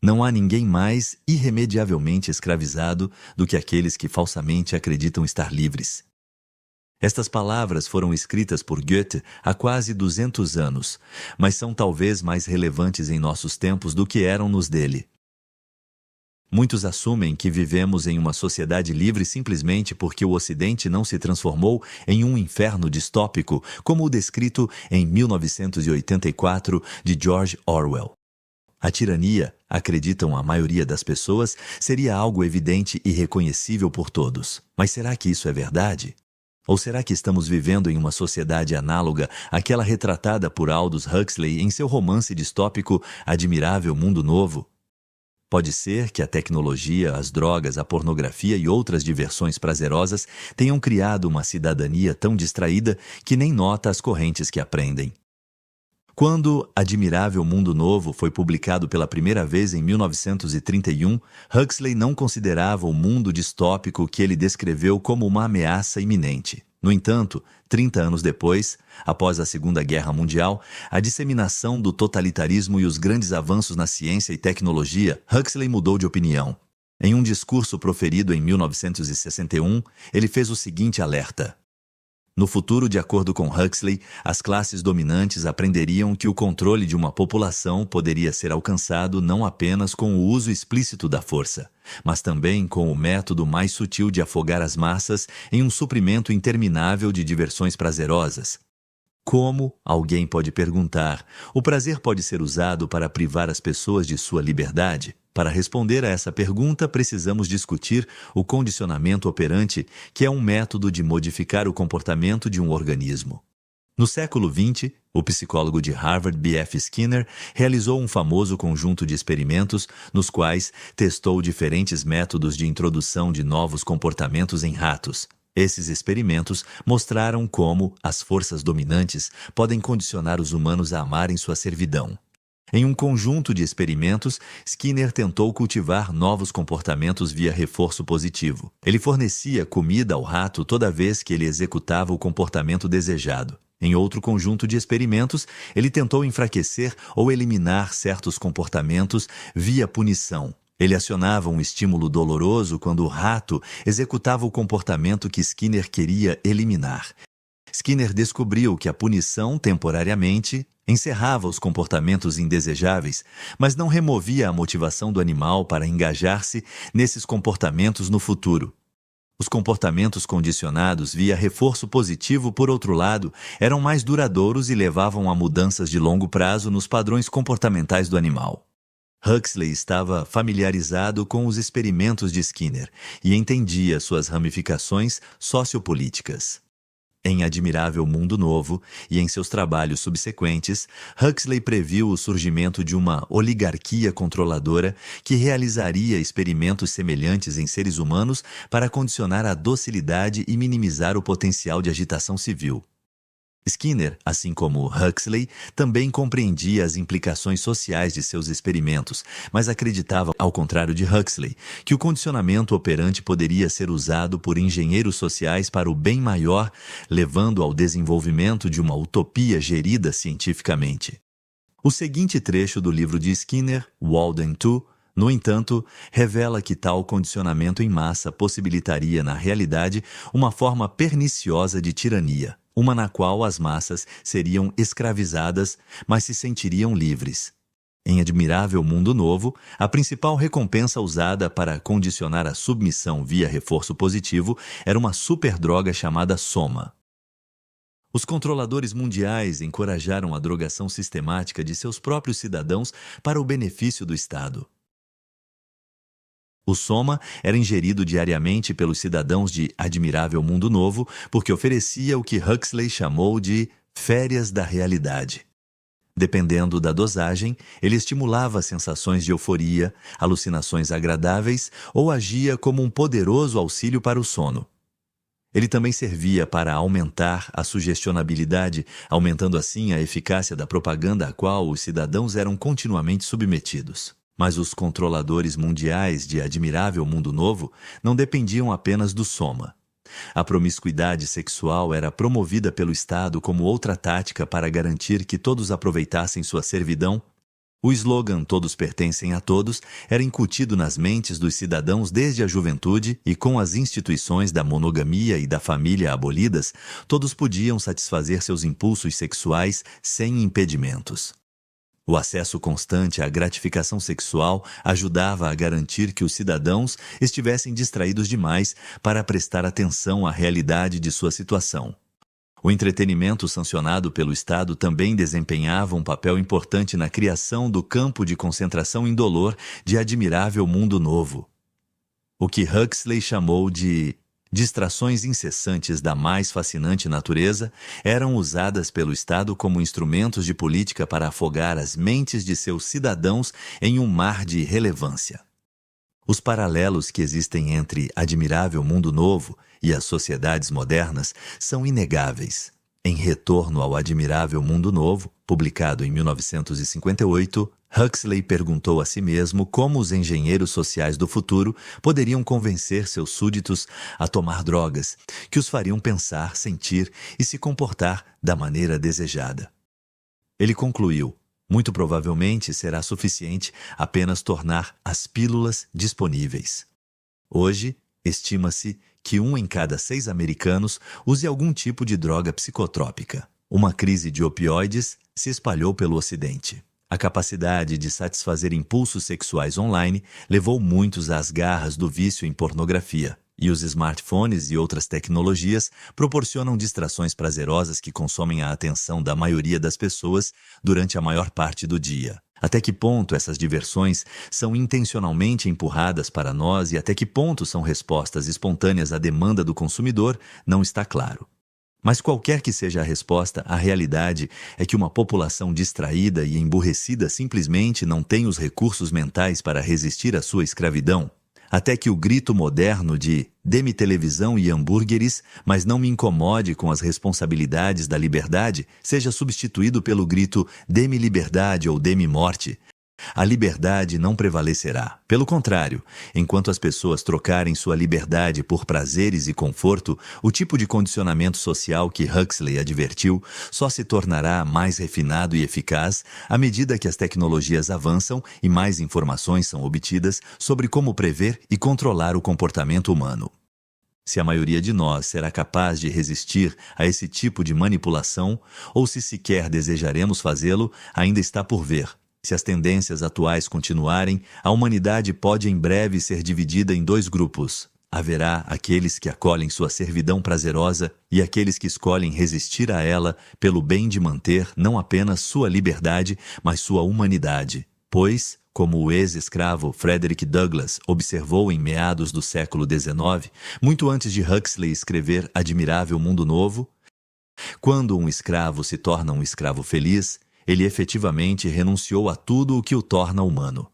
Não há ninguém mais irremediavelmente escravizado do que aqueles que falsamente acreditam estar livres. Estas palavras foram escritas por Goethe há quase 200 anos, mas são talvez mais relevantes em nossos tempos do que eram nos dele. Muitos assumem que vivemos em uma sociedade livre simplesmente porque o Ocidente não se transformou em um inferno distópico, como o descrito em 1984 de George Orwell. A tirania, acreditam a maioria das pessoas, seria algo evidente e reconhecível por todos. Mas será que isso é verdade? Ou será que estamos vivendo em uma sociedade análoga àquela retratada por Aldous Huxley em seu romance distópico Admirável Mundo Novo? Pode ser que a tecnologia, as drogas, a pornografia e outras diversões prazerosas tenham criado uma cidadania tão distraída que nem nota as correntes que a prendem. Quando Admirável Mundo Novo foi publicado pela primeira vez em 1931, Huxley não considerava o mundo distópico que ele descreveu como uma ameaça iminente. No entanto, 30 anos depois, após a Segunda Guerra Mundial, a disseminação do totalitarismo e os grandes avanços na ciência e tecnologia, Huxley mudou de opinião. Em um discurso proferido em 1961, ele fez o seguinte alerta: no futuro, de acordo com Huxley, as classes dominantes aprenderiam que o controle de uma população poderia ser alcançado não apenas com o uso explícito da força, mas também com o método mais sutil de afogar as massas em um suprimento interminável de diversões prazerosas. Como, alguém pode perguntar, o prazer pode ser usado para privar as pessoas de sua liberdade? Para responder a essa pergunta, precisamos discutir o condicionamento operante, que é um método de modificar o comportamento de um organismo. No século XX, o psicólogo de Harvard, B.F. Skinner, realizou um famoso conjunto de experimentos nos quais testou diferentes métodos de introdução de novos comportamentos em ratos. Esses experimentos mostraram como as forças dominantes podem condicionar os humanos a amarem sua servidão. Em um conjunto de experimentos, Skinner tentou cultivar novos comportamentos via reforço positivo. Ele fornecia comida ao rato toda vez que ele executava o comportamento desejado. Em outro conjunto de experimentos, ele tentou enfraquecer ou eliminar certos comportamentos via punição. Ele acionava um estímulo doloroso quando o rato executava o comportamento que Skinner queria eliminar. Skinner descobriu que a punição, temporariamente, encerrava os comportamentos indesejáveis, mas não removia a motivação do animal para engajar-se nesses comportamentos no futuro. Os comportamentos condicionados via reforço positivo, por outro lado, eram mais duradouros e levavam a mudanças de longo prazo nos padrões comportamentais do animal. Huxley estava familiarizado com os experimentos de Skinner e entendia suas ramificações sociopolíticas. Em Admirável Mundo Novo e em seus trabalhos subsequentes, Huxley previu o surgimento de uma oligarquia controladora que realizaria experimentos semelhantes em seres humanos para condicionar a docilidade e minimizar o potencial de agitação civil. Skinner, assim como Huxley, também compreendia as implicações sociais de seus experimentos, mas acreditava, ao contrário de Huxley, que o condicionamento operante poderia ser usado por engenheiros sociais para o bem maior, levando ao desenvolvimento de uma utopia gerida cientificamente. O seguinte trecho do livro de Skinner, Walden 2, no entanto, revela que tal condicionamento em massa possibilitaria, na realidade, uma forma perniciosa de tirania, uma na qual as massas seriam escravizadas, mas se sentiriam livres. Em Admirável Mundo Novo, a principal recompensa usada para condicionar a submissão via reforço positivo era uma superdroga chamada soma. Os controladores mundiais encorajaram a drogação sistemática de seus próprios cidadãos para o benefício do Estado. O soma era ingerido diariamente pelos cidadãos de Admirável Mundo Novo porque oferecia o que Huxley chamou de férias da realidade. Dependendo da dosagem, ele estimulava sensações de euforia, alucinações agradáveis ou agia como um poderoso auxílio para o sono. Ele também servia para aumentar a sugestionabilidade, aumentando assim a eficácia da propaganda a qual os cidadãos eram continuamente submetidos. Mas os controladores mundiais de Admirável Mundo Novo não dependiam apenas do soma. A promiscuidade sexual era promovida pelo Estado como outra tática para garantir que todos aproveitassem sua servidão. O slogan "Todos pertencem a todos" era incutido nas mentes dos cidadãos desde a juventude e, com as instituições da monogamia e da família abolidas, todos podiam satisfazer seus impulsos sexuais sem impedimentos. O acesso constante à gratificação sexual ajudava a garantir que os cidadãos estivessem distraídos demais para prestar atenção à realidade de sua situação. O entretenimento sancionado pelo Estado também desempenhava um papel importante na criação do campo de concentração indolor de Admirável Mundo Novo. O que Huxley chamou de distrações incessantes da mais fascinante natureza eram usadas pelo Estado como instrumentos de política para afogar as mentes de seus cidadãos em um mar de irrelevância. Os paralelos que existem entre Admirável Mundo Novo e as sociedades modernas são inegáveis. Em Retorno ao Admirável Mundo Novo, publicado em 1958, Huxley perguntou a si mesmo como os engenheiros sociais do futuro poderiam convencer seus súditos a tomar drogas que os fariam pensar, sentir e se comportar da maneira desejada. Ele concluiu: muito provavelmente será suficiente apenas tornar as pílulas disponíveis. Hoje, estima-se que 1 em cada 6 americanos use algum tipo de droga psicotrópica. Uma crise de opioides se espalhou pelo Ocidente. A capacidade de satisfazer impulsos sexuais online levou muitos às garras do vício em pornografia. E os smartphones e outras tecnologias proporcionam distrações prazerosas que consomem a atenção da maioria das pessoas durante a maior parte do dia. Até que ponto essas diversões são intencionalmente empurradas para nós e até que ponto são respostas espontâneas à demanda do consumidor não está claro. Mas qualquer que seja a resposta, a realidade é que uma população distraída e emburrecida simplesmente não tem os recursos mentais para resistir à sua escravidão. Até que o grito moderno de "dê-me televisão e hambúrgueres, mas não me incomode com as responsabilidades da liberdade" seja substituído pelo grito "dê-me liberdade ou dê-me morte", a liberdade não prevalecerá. Pelo contrário, enquanto as pessoas trocarem sua liberdade por prazeres e conforto, o tipo de condicionamento social que Huxley advertiu só se tornará mais refinado e eficaz à medida que as tecnologias avançam e mais informações são obtidas sobre como prever e controlar o comportamento humano. Se a maioria de nós será capaz de resistir a esse tipo de manipulação, ou se sequer desejaremos fazê-lo, ainda está por ver. Se as tendências atuais continuarem, a humanidade pode em breve ser dividida em 2 grupos. Haverá aqueles que acolhem sua servidão prazerosa e aqueles que escolhem resistir a ela pelo bem de manter não apenas sua liberdade, mas sua humanidade. Pois, como o ex-escravo Frederick Douglass observou em meados do século XIX, muito antes de Huxley escrever Admirável Mundo Novo, quando um escravo se torna um escravo feliz, ele efetivamente renunciou a tudo o que o torna humano.